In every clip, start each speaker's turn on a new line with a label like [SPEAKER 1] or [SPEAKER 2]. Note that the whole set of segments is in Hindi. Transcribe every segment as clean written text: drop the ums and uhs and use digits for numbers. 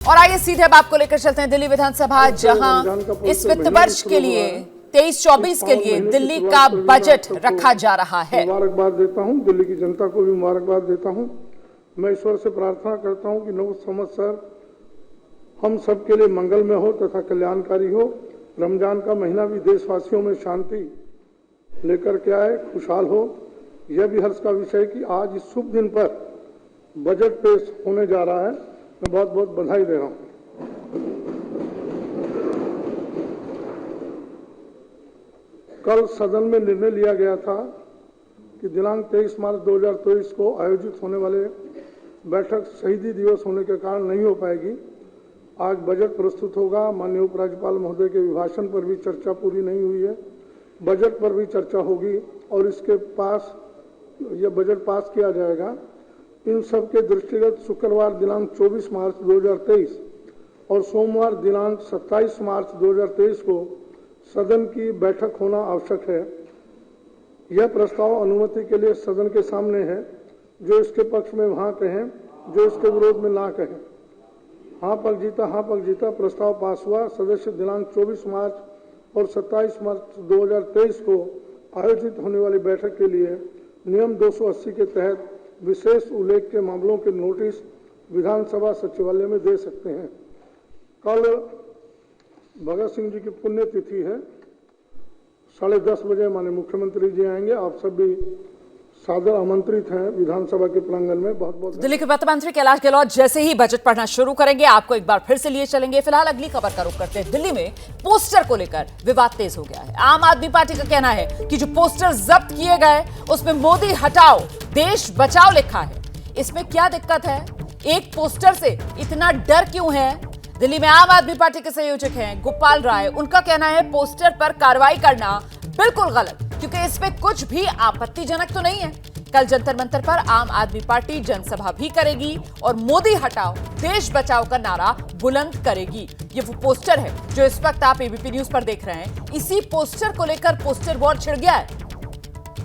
[SPEAKER 1] और आइए सीधे अब आपको लेकर चलते हैं दिल्ली विधानसभा, जहां इस वित्त वर्ष के लिए 23-24 के लिए दिल्ली का बजट रखा जा रहा है।
[SPEAKER 2] मुबारकबाद देता हूं, दिल्ली की जनता को भी मुबारकबाद देता हूं। मैं ईश्वर से प्रार्थना करता हूं कि नव संवत्सर हम सबके लिए मंगलमय हो तथा कल्याणकारी हो। रमजान का महीना भी देशवासियों में शांति लेकर के आए, खुशहाल हो। यह भी हर्ष का विषय कि आज इस शुभ दिन पर बजट पेश होने जा रहा है। मैं बहुत बहुत बधाई दे रहा हूं। कल सदन में निर्णय लिया गया था कि दिनांक 23 मार्च 2023 को आयोजित होने वाले बैठक शहीदी दिवस होने के कारण नहीं हो पाएगी। आज बजट प्रस्तुत होगा। माननीय उपराज्यपाल महोदय के अभिभाषण पर भी चर्चा पूरी नहीं हुई है, बजट पर भी चर्चा होगी और इसके पास यह बजट पास किया जाएगा। इन सब के दृष्टिगत शुक्रवार दिनांक 24 मार्च 2023 और सोमवार दिनांक 27 मार्च 2023 को सदन की बैठक होना आवश्यक है। यह प्रस्ताव अनुमति के लिए सदन के सामने है। जो इसके पक्ष में वहां कहें, जो इसके विरोध में ना कहें। हाँ पक्ष जीता प्रस्ताव पास हुआ। सदस्य दिनांक 24 मार्च और 27 मार्च 2023 को आयोजित होने वाली बैठक के लिए नियम 280 के तहत विशेष उल्लेख के मामलों के नोटिस विधानसभा सचिवालय में दे सकते हैं। कल भगत सिंह जी की पुण्यतिथि है। 10:30 बजे माननीय मुख्यमंत्री जी आएंगे। आप सब भी सादर आमंत्रित हैं विधानसभा के प्रांगण में। बहुत बहुत
[SPEAKER 1] दिल्ली के वित्त मंत्री कैलाश गहलोत जैसे ही बजट पढ़ना शुरू करेंगे आपको एक बार फिर से लिए चलेंगे। फिलहाल अगली खबर का रुख करते हैं। दिल्ली में पोस्टर को लेकर विवाद तेज हो गया है। आम आदमी पार्टी का कहना है कि जो पोस्टर जब्त किए गए उसमें मोदी हटाओ देश बचाओ लिखा है। इसमें क्या दिक्कत है? एक पोस्टर से इतना डर क्यों है? दिल्ली में आम आदमी पार्टी के संयोजक हैं गोपाल राय। उनका कहना है पोस्टर पर कार्रवाई करना बिल्कुल गलत, क्योंकि इसमें कुछ भी आपत्तिजनक तो नहीं है। कल जंतर मंतर पर आम आदमी पार्टी जनसभा भी करेगी और मोदी हटाओ देश बचाओ का नारा बुलंद करेगी। ये वो पोस्टर है जो इस वक्त आप एबीपी न्यूज पर देख रहे हैं। इसी पोस्टर को लेकर पोस्टर वॉर छिड़ गया है।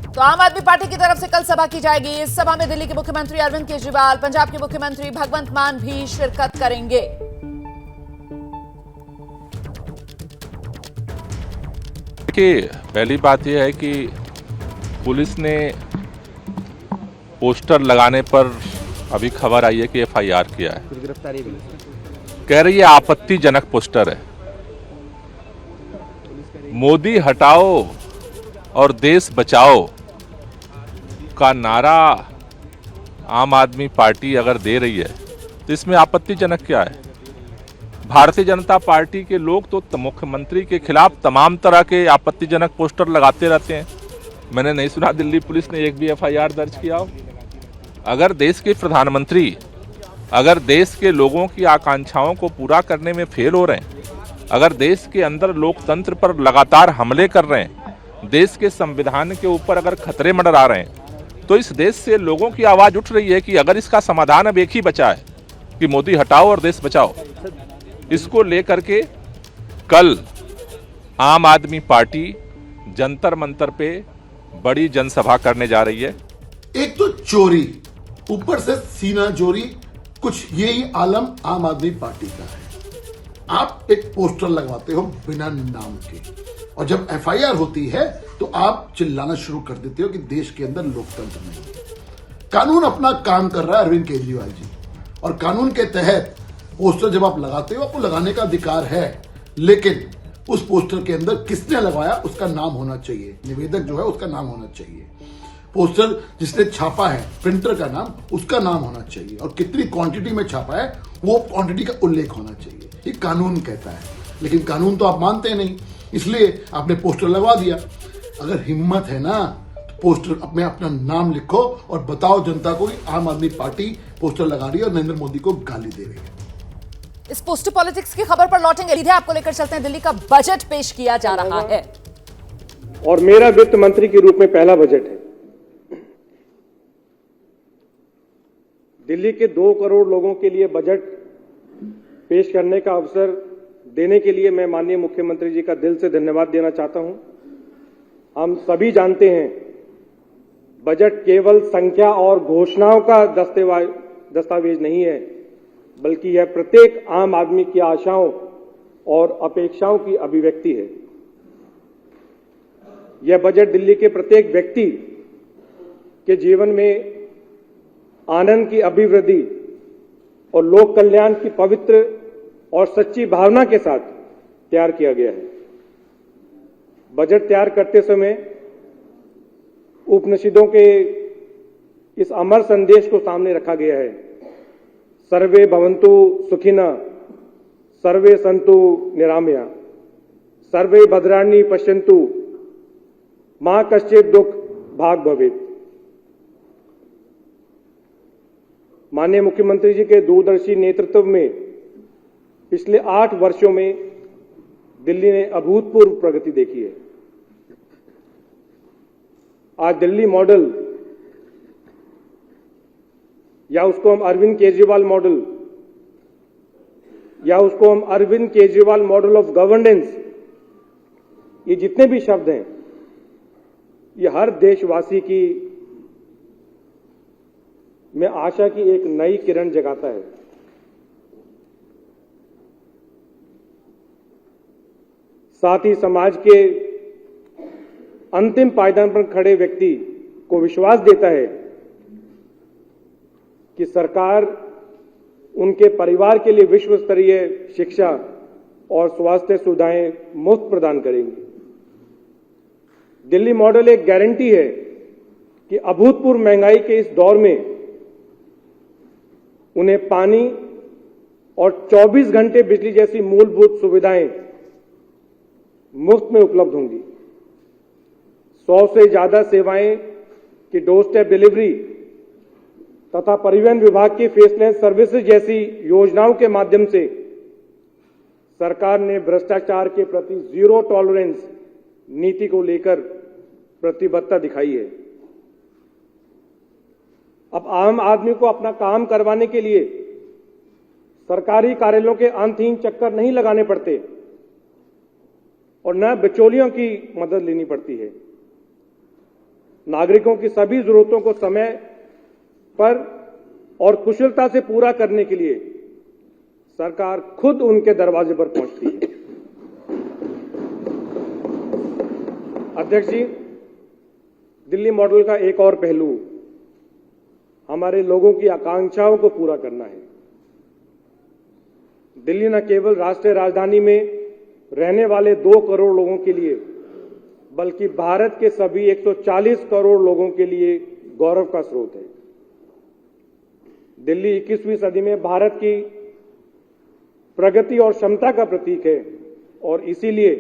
[SPEAKER 1] तो आम आदमी पार्टी की तरफ से कल सभा की जाएगी। इस सभा में दिल्ली के मुख्यमंत्री अरविंद केजरीवाल, पंजाब के मुख्यमंत्री भगवंत मान भी शिरकत करेंगे।
[SPEAKER 3] पहली बात यह है कि पुलिस ने पोस्टर लगाने पर अभी खबर आई है कि एफआईआर किया है। गिरफ्तारी कह रही है आपत्तिजनक पोस्टर है। मोदी हटाओ और देश बचाओ का नारा आम आदमी पार्टी अगर दे रही है तो इसमें आपत्तिजनक क्या है? भारतीय जनता पार्टी के लोग तो मुख्यमंत्री के खिलाफ तमाम तरह के आपत्तिजनक पोस्टर लगाते रहते हैं। मैंने नहीं सुना दिल्ली पुलिस ने एक भी एफआईआर दर्ज किया हो। अगर देश के प्रधानमंत्री अगर देश के लोगों की आकांक्षाओं को पूरा करने में फेल हो रहे हैं, अगर देश के अंदर लोकतंत्र पर लगातार हमले कर रहे हैं, देश के संविधान के ऊपर अगर खतरे मंडरा रहे हैं, तो इस देश से लोगों की आवाज उठ रही है कि अगर इसका समाधान अब एक ही बचा है कि मोदी हटाओ और देश बचाओ, इसको लेकर के कल आम आदमी पार्टी जंतर मंतर पे बड़ी जनसभा करने जा रही है।
[SPEAKER 4] एक तो चोरी, ऊपर से सीना चोरी, कुछ यही आलम आम आदमी पार्टी का है। आप एक पोस्टर लगवाते हो बिना नाम के और जब एफआईआर होती है तो आप चिल्लाना शुरू कर देते हो कि देश के अंदर लोकतंत्र नहीं है। कानून अपना काम कर रहा है अरविंद केजरीवाल जी, और कानून के तहत पोस्टर जब आप लगाते हो आपको लगाने का अधिकार है, लेकिन उस पोस्टर के अंदर किसने लगाया उसका नाम होना चाहिए। निवेदक जो है उसका नाम होना चाहिए। पोस्टर जिसने छापा है, प्रिंटर का नाम, उसका नाम होना चाहिए और कितनी क्वांटिटी में छापा है वो क्वांटिटी का उल्लेख होना चाहिए। ये कानून कहता है, लेकिन कानून तो आप मानते नहीं, इसलिए आपने पोस्टर लगवा दिया। अगर हिम्मत है ना तो पोस्टर में अपना नाम लिखो और बताओ जनता को कि आम आदमी पार्टी पोस्टर लगा रही है और नरेंद्र मोदी को गाली दे रही है।
[SPEAKER 1] इस पोस्टर पॉलिटिक्स की खबर पर लौटेंगे। सीधे आपको लेकर चलते हैं। दिल्ली का बजट पेश किया जा रहा है
[SPEAKER 2] और मेरा वित्त मंत्री के रूप में पहला बजट है। दिल्ली के 2 करोड़ लोगों के लिए बजट पेश करने का अवसर देने के लिए मैं माननीय मुख्यमंत्री जी का दिल से धन्यवाद देना चाहता हूं। हम सभी जानते हैं बजट केवल संख्या और घोषणाओं का दस्तावेज नहीं है,
[SPEAKER 5] बल्कि यह प्रत्येक आम आदमी की आशाओं और अपेक्षाओं की अभिव्यक्ति है। यह बजट दिल्ली के प्रत्येक व्यक्ति के जीवन में आनंद की अभिवृद्धि और लोक कल्याण की पवित्र और सच्ची भावना के साथ तैयार किया गया है। बजट तैयार करते समय उपनिषदों के इस अमर संदेश को सामने रखा गया है। सर्वे भवन्तु सुखिनः, सर्वे सन्तु निरामया, सर्वे भद्राणि पश्यन्तु, मा कश्चित् दुःख भाग् भवेत्। माननीय मुख्यमंत्री जी के दूरदर्शी नेतृत्व में पिछले 8 वर्षों में दिल्ली ने अभूतपूर्व प्रगति देखी है। आज दिल्ली मॉडल, या उसको हम अरविंद केजरीवाल मॉडल, या उसको हम Arvind Kejriwal model of governance, ये जितने भी शब्द हैं, ये हर देशवासी की में आशा की एक नई किरण जगाता है। साथ ही समाज के अंतिम पायदान पर खड़े व्यक्ति को विश्वास देता है कि सरकार उनके परिवार के लिए विश्व स्तरीय शिक्षा और स्वास्थ्य सुविधाएं मुफ्त प्रदान करेंगी। दिल्ली मॉडल एक गारंटी है कि अभूतपूर्व महंगाई के इस दौर में उन्हें पानी और 24 घंटे बिजली जैसी मूलभूत सुविधाएं मुफ्त में उपलब्ध होंगी। 100 से ज्यादा सेवाएं की डोर स्टेप डिलीवरी तथा परिवहन विभाग की फेसलेस सर्विसेज जैसी योजनाओं के माध्यम से सरकार ने भ्रष्टाचार के प्रति जीरो टॉलरेंस नीति को लेकर प्रतिबद्धता दिखाई है। अब आम आदमी को अपना काम करवाने के लिए सरकारी कार्यालयों के अंतहीन चक्कर नहीं लगाने पड़ते और न बिचौलियों की मदद लेनी पड़ती है। नागरिकों की सभी जरूरतों को समय पर और कुशलता से पूरा करने के लिए सरकार खुद उनके दरवाजे पर पहुंचती है। अध्यक्ष जी, दिल्ली मॉडल का एक और पहलू हमारे लोगों की आकांक्षाओं को पूरा करना है। दिल्ली न केवल राष्ट्रीय राजधानी में रहने वाले 2 करोड़ लोगों के लिए, बल्कि भारत के सभी 140 करोड़ लोगों के लिए गौरव का स्रोत है। दिल्ली 21वीं सदी में भारत की प्रगति और क्षमता का प्रतीक है और इसीलिए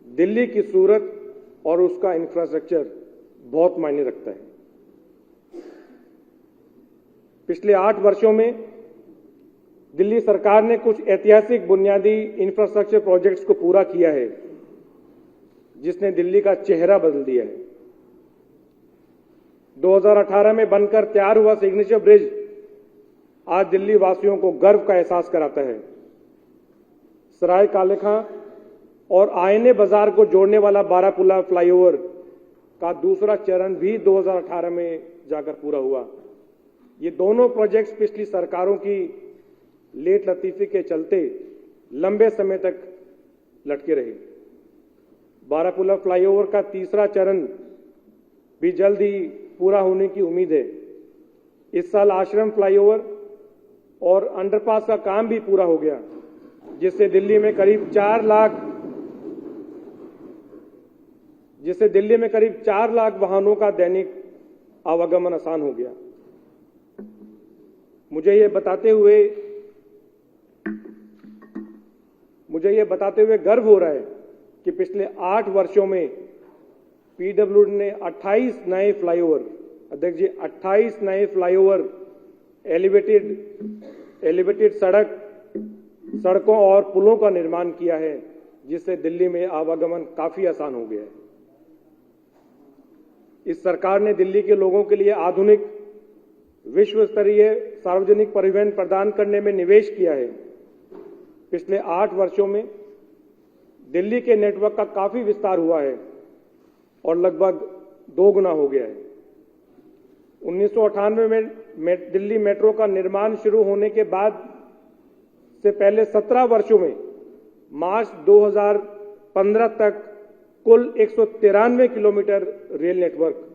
[SPEAKER 5] दिल्ली की सूरत और उसका इंफ्रास्ट्रक्चर बहुत मायने रखता है। पिछले 8 वर्षों में दिल्ली सरकार ने कुछ ऐतिहासिक बुनियादी इंफ्रास्ट्रक्चर प्रोजेक्ट्स को पूरा किया है, जिसने दिल्ली का चेहरा बदल दिया है। 2018 में बनकर तैयार हुआ सिग्नेचर ब्रिज आज दिल्ली वासियों को गर्व का एहसास कराता है। सराय काले खां और आईने बाजार को जोड़ने वाला बारापुला फ्लाईओवर का दूसरा चरण भी 2018 में जाकर पूरा हुआ। ये दोनों प्रोजेक्ट्स पिछली सरकारों की लेट लतीफी के चलते लंबे समय तक लटके रहे। बारापुला फ्लाईओवर का तीसरा चरण भी जल्द ही पूरा होने की उम्मीद है। इस साल आश्रम फ्लाईओवर और अंडरपास का काम भी पूरा हो गया, जिससे दिल्ली में करीब 4 लाख वाहनों का दैनिक आवागमन आसान हो गया। मुझे ये बताते हुए गर्व हो रहा है कि पिछले 8 वर्षों में पीडब्ल्यूडी ने 28 नए फ्लाईओवर, अध्यक्ष जी 28 नए फ्लाईओवर, एलिवेटेड सड़कों और पुलों का निर्माण किया है, जिससे दिल्ली में आवागमन काफी आसान हो गया है। इस सरकार ने दिल्ली के लोगों के लिए आधुनिक विश्व स्तरीय सार्वजनिक परिवहन प्रदान करने में निवेश किया है। पिछले 8 वर्षों में दिल्ली के नेटवर्क का काफी विस्तार हुआ है और लगभग 2 गुना हो गया है। 1998 में दिल्ली मेट्रो का निर्माण शुरू होने के बाद से पहले 17 वर्षों में मार्च 2015 तक कुल 193 किलोमीटर रेल नेटवर्क,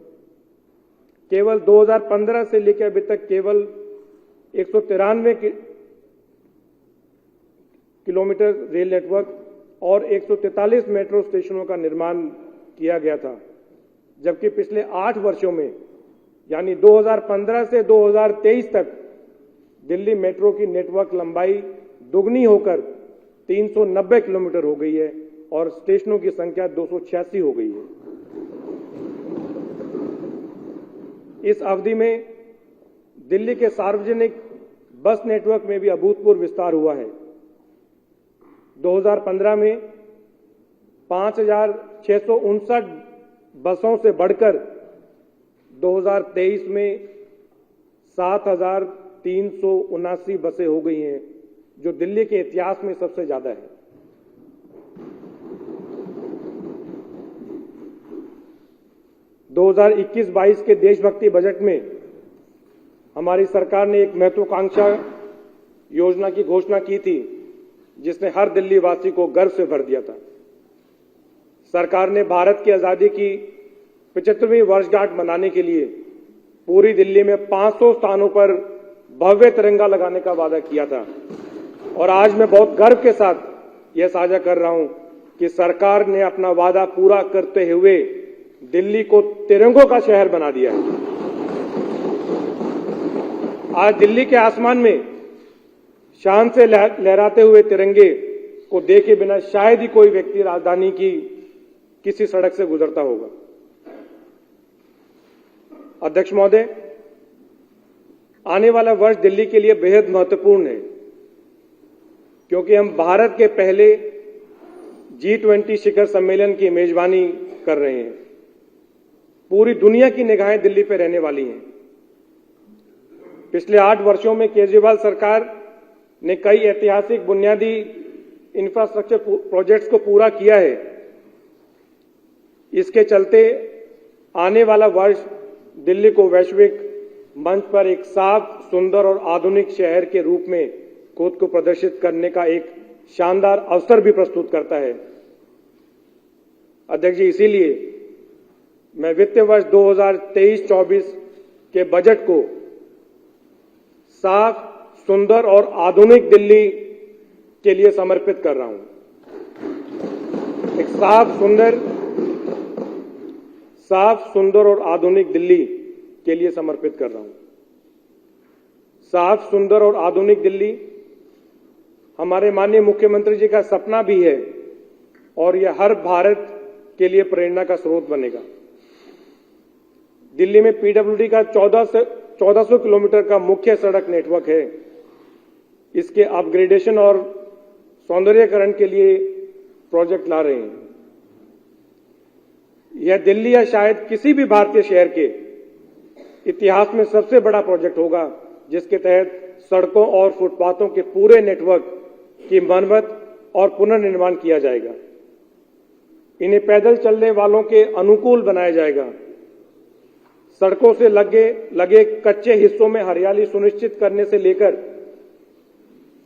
[SPEAKER 5] केवल 2015 से लेकर अभी तक केवल 193 किलोमीटर रेल नेटवर्क और 143 मेट्रो स्टेशनों का निर्माण किया गया था, जबकि पिछले 8 वर्षों में यानी 2015 से 2023 तक दिल्ली मेट्रो की नेटवर्क लंबाई दुगनी होकर 390 किलोमीटर हो गई है और स्टेशनों की संख्या 286 हो गई है। इस अवधि में दिल्ली के सार्वजनिक बस नेटवर्क में भी अभूतपूर्व विस्तार हुआ है। 2015 में 5,659 बसों से बढ़कर 2023 में 7,379 बसें हो गई हैं, जो दिल्ली के इतिहास में सबसे ज्यादा है। दो 2021-22 के देशभक्ति बजट में हमारी सरकार ने एक महत्वाकांक्षा योजना की घोषणा की थी, जिसने हर दिल्ली वासी को गर्व से भर दिया था। सरकार ने भारत की आजादी की 75वीं वर्षगांठ मनाने के लिए पूरी दिल्ली में 500 स्थानों पर भव्य तिरंगा लगाने का वादा किया था और आज मैं बहुत गर्व के साथ यह साझा कर रहा हूं कि सरकार ने अपना वादा पूरा करते हुए दिल्ली को तिरंगों का शहर बना दिया है। आज दिल्ली के आसमान में शान से लहराते हुए तिरंगे को देखे बिना शायद ही कोई व्यक्ति राजधानी की किसी सड़क से गुजरता होगा। अध्यक्ष महोदय, आने वाला वर्ष दिल्ली के लिए बेहद महत्वपूर्ण है, क्योंकि हम भारत के पहले G20 शिखर सम्मेलन की मेजबानी कर रहे हैं। पूरी दुनिया की निगाहें दिल्ली पर रहने वाली हैं। पिछले 8 वर्षों में केजरीवाल सरकार ने कई ऐतिहासिक बुनियादी इंफ्रास्ट्रक्चर प्रोजेक्ट्स को पूरा किया है। इसके चलते आने वाला वर्ष दिल्ली को वैश्विक मंच पर एक साफ, सुंदर और आधुनिक शहर के रूप में खुद को प्रदर्शित करने का एक शानदार अवसर भी प्रस्तुत करता है। अध्यक्ष जी, इसीलिए मैं वित्तीय वर्ष 2023-24 के बजट को साफ, सुंदर और आधुनिक दिल्ली के लिए समर्पित कर रहा हूं। एक साफ, सुंदर और आधुनिक दिल्ली के लिए समर्पित कर रहा हूं। साफ, सुंदर और आधुनिक दिल्ली हमारे माननीय मुख्यमंत्री जी का सपना भी है और यह हर भारत के लिए प्रेरणा का स्रोत बनेगा। दिल्ली में पीडब्ल्यूडी का 1400 किलोमीटर का मुख्य सड़क नेटवर्क है। इसके अपग्रेडेशन और सौंदर्यीकरण के लिए प्रोजेक्ट ला रहे हैं। यह दिल्ली या शायद किसी भी भारतीय शहर के इतिहास में सबसे बड़ा प्रोजेक्ट होगा, जिसके तहत सड़कों और फुटपाथों के पूरे नेटवर्क की मरम्मत और पुनर्निर्माण किया जाएगा। इन्हें पैदल चलने वालों के अनुकूल बनाया जाएगा। सड़कों से लगे कच्चे हिस्सों में हरियाली सुनिश्चित करने से लेकर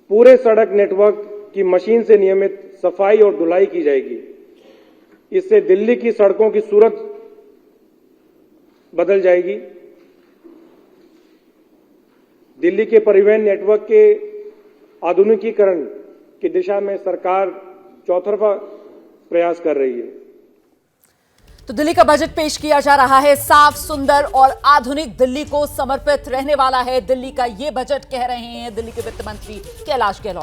[SPEAKER 5] पूरे सड़क नेटवर्क की मशीन से नियमित सफाई और धुलाई की जाएगी। इससे दिल्ली की सड़कों की सूरत बदल जाएगी। दिल्ली के परिवहन नेटवर्क के आधुनिकीकरण की दिशा में सरकार चौतरफा प्रयास कर रही है।
[SPEAKER 1] तो दिल्ली का बजट पेश किया जा रहा है। साफ, सुंदर और आधुनिक दिल्ली को समर्पित रहने वाला है दिल्ली का ये बजट, कह रहे हैं दिल्ली के वित्त मंत्री कैलाश गहलोत।